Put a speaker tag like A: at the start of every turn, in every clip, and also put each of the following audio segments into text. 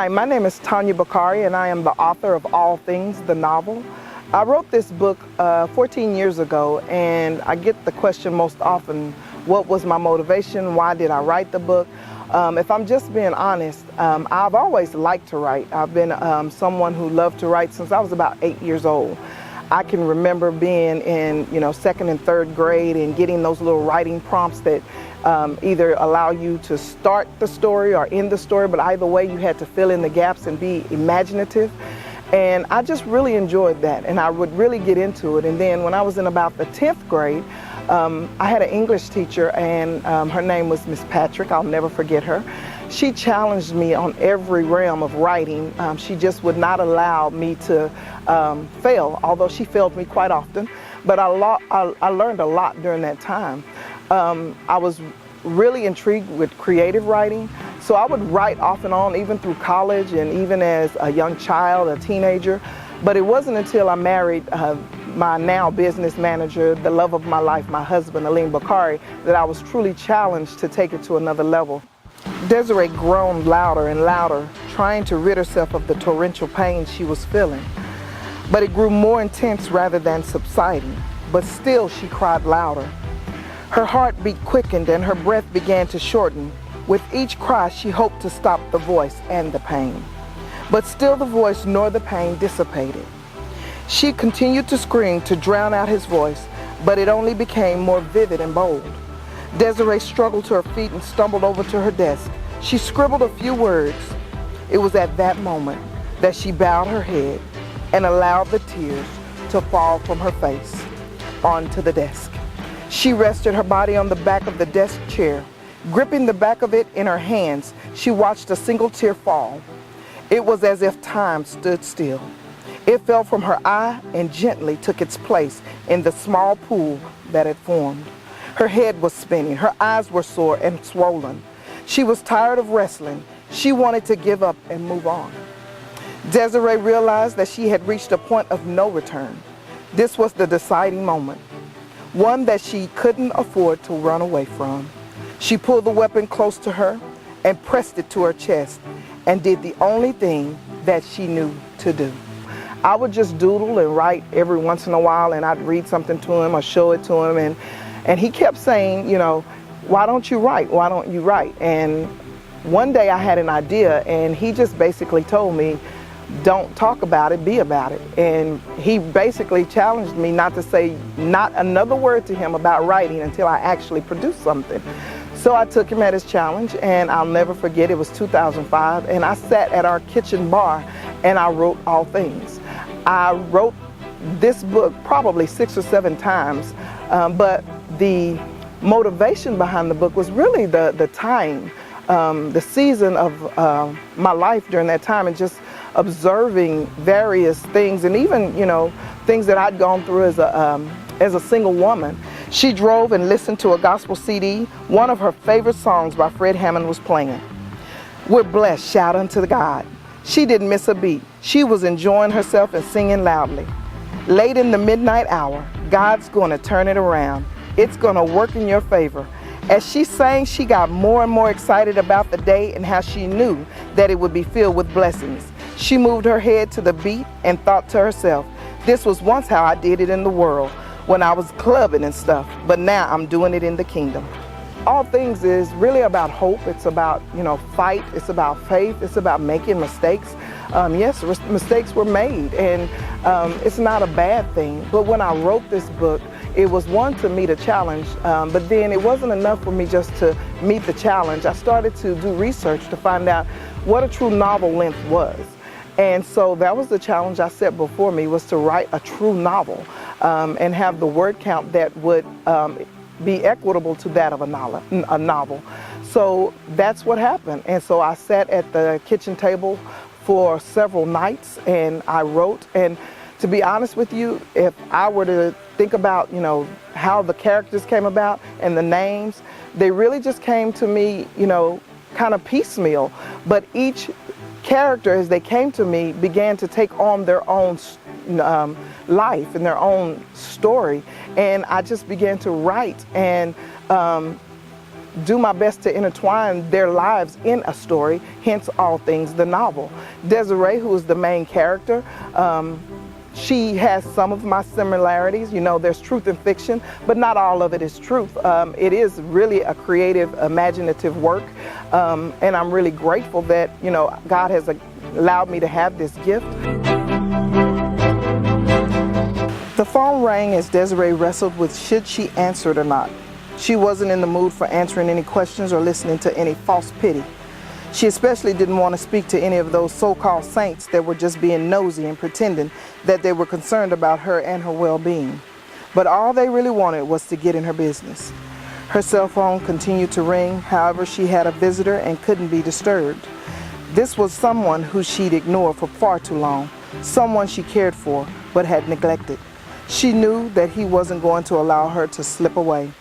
A: Hi, my name is Tanya Bakari, and I am the author of All Things, the novel. I wrote this book 14 years ago, and I get the question most often, what was my motivation? Why did I write the book? If I'm just being honest, I've always liked to write. I've been someone who loved to write since I was about 8 years old. I can remember being in, second and third grade and getting those little writing prompts that either allow you to start the story or end the story, but either way you had to fill in the gaps and be imaginative. And I just really enjoyed that, and I would really get into it. And then when I was in about the 10th grade, I had an English teacher, and her name was Miss Patrick. I'll never forget her. She challenged me on every realm of writing. She just would not allow me to fail, although she failed me quite often. But I learned a lot during that time. I was really intrigued with creative writing, so I would write off and on even through college and even as a young child, a teenager. But it wasn't until I married my now business manager, the love of my life, my husband, Bakari, that I was truly challenged to take it to another level. Desiree groaned louder and louder, trying to rid herself of the torrential pain she was feeling. But it grew more intense rather than subsiding, but still she cried louder. Her heartbeat quickened and her breath began to shorten. With each cry, she hoped to stop the voice and the pain. But still the voice nor the pain dissipated. She continued to scream to drown out his voice, but it only became more vivid and bold. Desiree struggled to her feet and stumbled over to her desk. She scribbled a few words. It was at that moment that she bowed her head and allowed the tears to fall from her face onto the desk. She rested her body on the back of the desk chair. Gripping the back of it in her hands, she watched a single tear fall. It was as if time stood still. It fell from her eye and gently took its place in the small pool that had formed. Her head was spinning. Her eyes were sore and swollen. She was tired of wrestling. She wanted to give up and move on. Desiree realized that she had reached a point of no return. This was the deciding moment, one that she couldn't afford to run away from. She pulled the weapon close to her and pressed it to her chest and did the only thing that she knew to do. I would just doodle and write every once in a while, and I'd read something to him or show it to him, and he kept saying, why don't you write? Why don't you write? And one day I had an idea, and he just basically told me, don't talk about it, be about it. And he basically challenged me not to say not another word to him about writing until I actually produced something. So I took him at his challenge, and I'll never forget, it was 2005, and I sat at our kitchen bar and I wrote All Things. I wrote this book probably 6 or 7 times, but the motivation behind the book was really the time, the season of my life during that time, and just observing various things, and even things that I'd gone through as a single woman. She drove and listened to a gospel CD. One of her favorite songs by Fred Hammond was playing. We're blessed, shout unto God. She didn't miss a beat. She was enjoying herself and singing loudly. Late in the midnight hour, God's going to turn it around. It's going to work in your favor. As she sang, she got more and more excited about the day and how she knew that it would be filled with blessings. She moved her head to the beat and thought to herself, this was once how I did it in the world when I was clubbing and stuff, but now I'm doing it in the kingdom. All Things is really about hope. It's about, fight. It's about faith. It's about making mistakes. Yes, mistakes were made, and it's not a bad thing. But when I wrote this book, it was one, to meet a challenge, but then it wasn't enough for me just to meet the challenge. I started to do research to find out what a true novel length was. And so that was the challenge I set before me, was to write a true novel and have the word count that would be equitable to that of a novel. So that's what happened. And so I sat at the kitchen table for several nights and I wrote. And to be honest with you, if I were to think about, how the characters came about and the names, they really just came to me, kind of piecemeal. But each character, as they came to me, began to take on their own life and their own story, and I just began to write, and do my best to intertwine their lives in a story, hence All Things the Novel. Desiree, who is the main character, she has some of my similarities. You know, there's truth in fiction, but not all of it is truth. It is really a creative, imaginative work, and I'm really grateful that, you know, God has allowed me to have this gift. The phone rang as Desiree wrestled with should she answer it or not. She wasn't in the mood for answering any questions or listening to any false pity. She especially didn't want to speak to any of those so-called saints that were just being nosy and pretending that they were concerned about her and her well-being. But all they really wanted was to get in her business. Her cell phone continued to ring. However, she had a visitor and couldn't be disturbed. This was someone who she'd ignored for far too long, someone she cared for but had neglected. She knew that he wasn't going to allow her to slip away.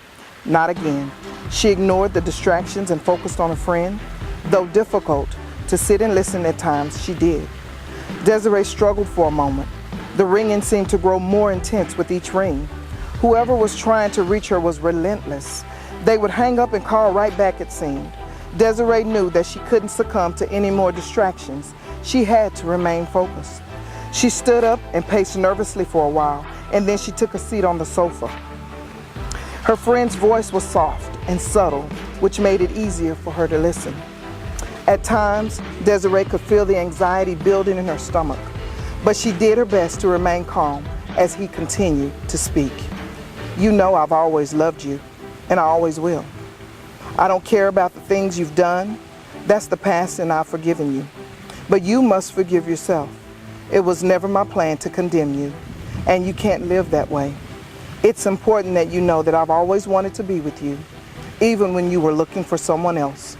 A: Not again. She ignored the distractions and focused on a friend. Though difficult to sit and listen at times, she did. Desiree struggled for a moment. The ringing seemed to grow more intense with each ring. Whoever was trying to reach her was relentless. They would hang up and call right back, it seemed. Desiree knew that she couldn't succumb to any more distractions. She had to remain focused. She stood up and paced nervously for a while, and then she took a seat on the sofa. Her friend's voice was soft and subtle, which made it easier for her to listen. At times, Desiree could feel the anxiety building in her stomach, but she did her best to remain calm as he continued to speak. You know I've always loved you, and I always will. I don't care about the things you've done. That's the past, and I've forgiven you. But you must forgive yourself. It was never my plan to condemn you, and you can't live that way. It's important that you know that I've always wanted to be with you, even when you were looking for someone else.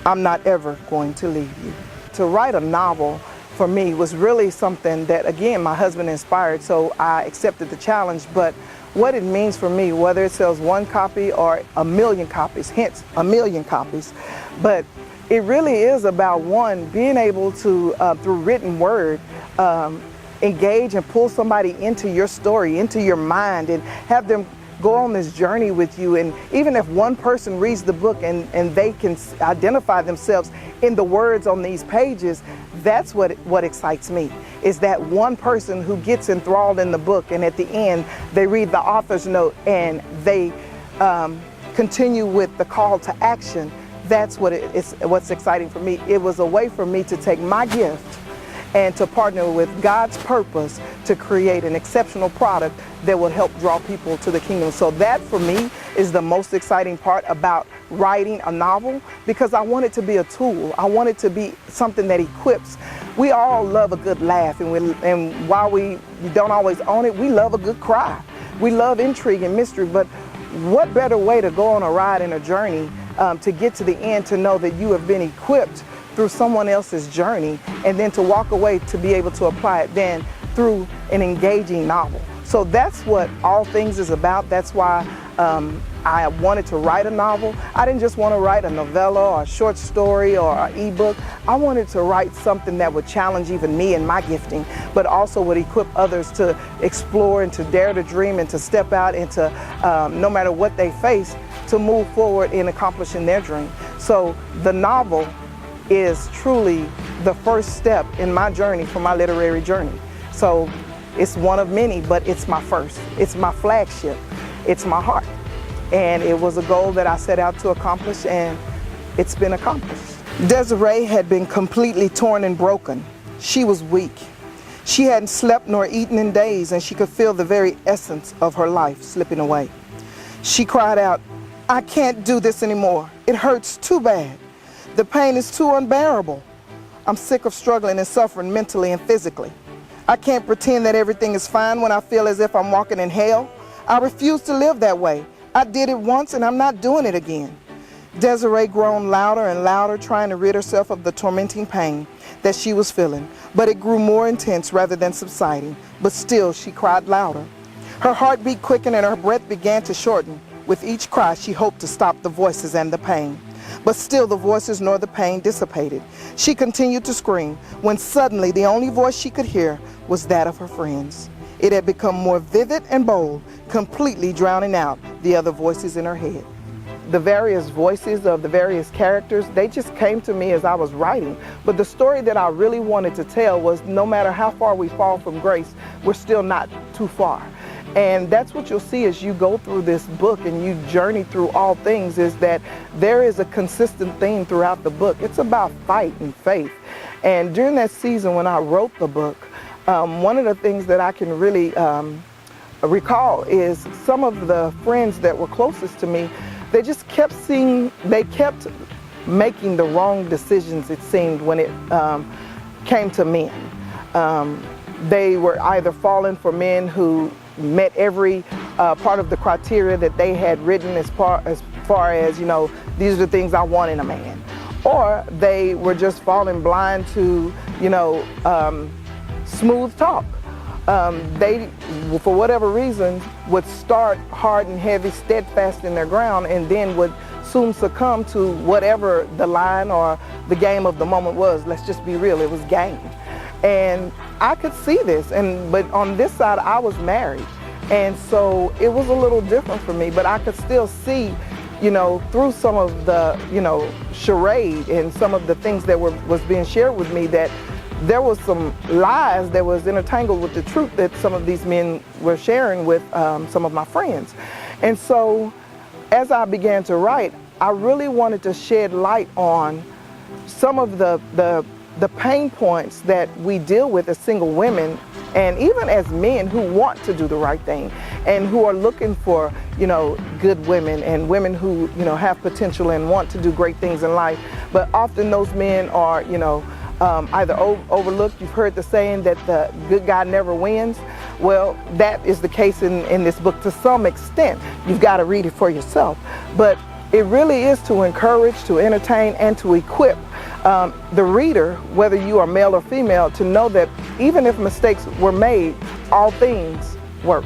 A: I'm not ever going to leave you. To write a novel for me was really something that, again, my husband inspired, so I accepted the challenge. But what it means for me, whether it sells one copy or a million copies, hence a million copies, but it really is about, one, being able to, through written word, engage and pull somebody into your story, into your mind, and have them go on this journey with you. And even if one person reads the book and they can identify themselves in the words on these pages, that's what excites me, is that one person who gets enthralled in the book, and at the end they read the author's note and they continue with the call to action. That's what's exciting for me. It was a way for me to take my gift and to partner with God's purpose to create an exceptional product that will help draw people to the kingdom. So that, for me, is the most exciting part about writing a novel, because I want it to be a tool. I want it to be something that equips. We all love a good laugh, and while we don't always own it, we love a good cry. We love intrigue and mystery, but what better way to go on a ride and a journey to get to the end, to know that you have been equipped through someone else's journey, and then to walk away to be able to apply it then through an engaging novel. So that's what All Things is about. That's why I wanted to write a novel. I didn't just want to write a novella or a short story or an ebook. I wanted to write something that would challenge even me and my gifting, but also would equip others to explore and to dare to dream and to step out and to, no matter what they face, to move forward in accomplishing their dream. So the novel is truly the first step in my journey, for my literary journey. So it's one of many, but it's my first. It's my flagship. It's my heart. And it was a goal that I set out to accomplish, and it's been accomplished. Desiree had been completely torn and broken. She was weak. She hadn't slept nor eaten in days, and she could feel the very essence of her life slipping away. She cried out, "I can't do this anymore. It hurts too bad. The pain is too unbearable. I'm sick of struggling and suffering mentally and physically. I can't pretend that everything is fine when I feel as if I'm walking in hell. I refuse to live that way. I did it once and I'm not doing it again." Desiree groaned louder and louder, trying to rid herself of the tormenting pain that she was feeling, but it grew more intense rather than subsiding. But still she cried louder. Her heartbeat quickened and her breath began to shorten. With each cry, she hoped to stop the voices and the pain. But still the voices nor the pain dissipated. She continued to scream, when suddenly the only voice she could hear was that of her friends. It had become more vivid and bold, completely drowning out the other voices in her head. the various voices of the various characters, they just came to me as I was writing. But the story that I really wanted to tell was no matter how far we fall from grace, we're still not too far. And that's what you'll see as you go through this book and you journey through all things, is that there is a consistent theme throughout the book. It's about fight and faith. And during that season when I wrote the book, one of the things that I can really recall is some of the friends that were closest to me, they just kept making the wrong decisions, it seemed, when it came to men. They were either falling for men who met every part of the criteria that they had written as far as, you know, these are the things I want in a man. Or they were just falling blind to, you know, smooth talk. They, for whatever reason, would start hard and heavy, steadfast in their ground, and then would soon succumb to whatever the line or the game of the moment was. Let's just be real, it was game. And I could see this, but on this side I was married, and so it was a little different for me, but I could still see, you know, through some of the, you know, charade and some of the things that was being shared with me, that there was some lies that was intertangled with the truth that some of these men were sharing with some of my friends. And so as I began to write, I really wanted to shed light on some of the pain points that we deal with as single women, and even as men who want to do the right thing and who are looking for, you know, good women and women who, you know, have potential and want to do great things in life. But often those men are, you know, either overlooked. You've heard the saying that the good guy never wins. Well, that is the case in this book to some extent. You've got to read it for yourself. But it really is to encourage, to entertain, and to equip the reader, whether you are male or female, to know that even if mistakes were made, all things work.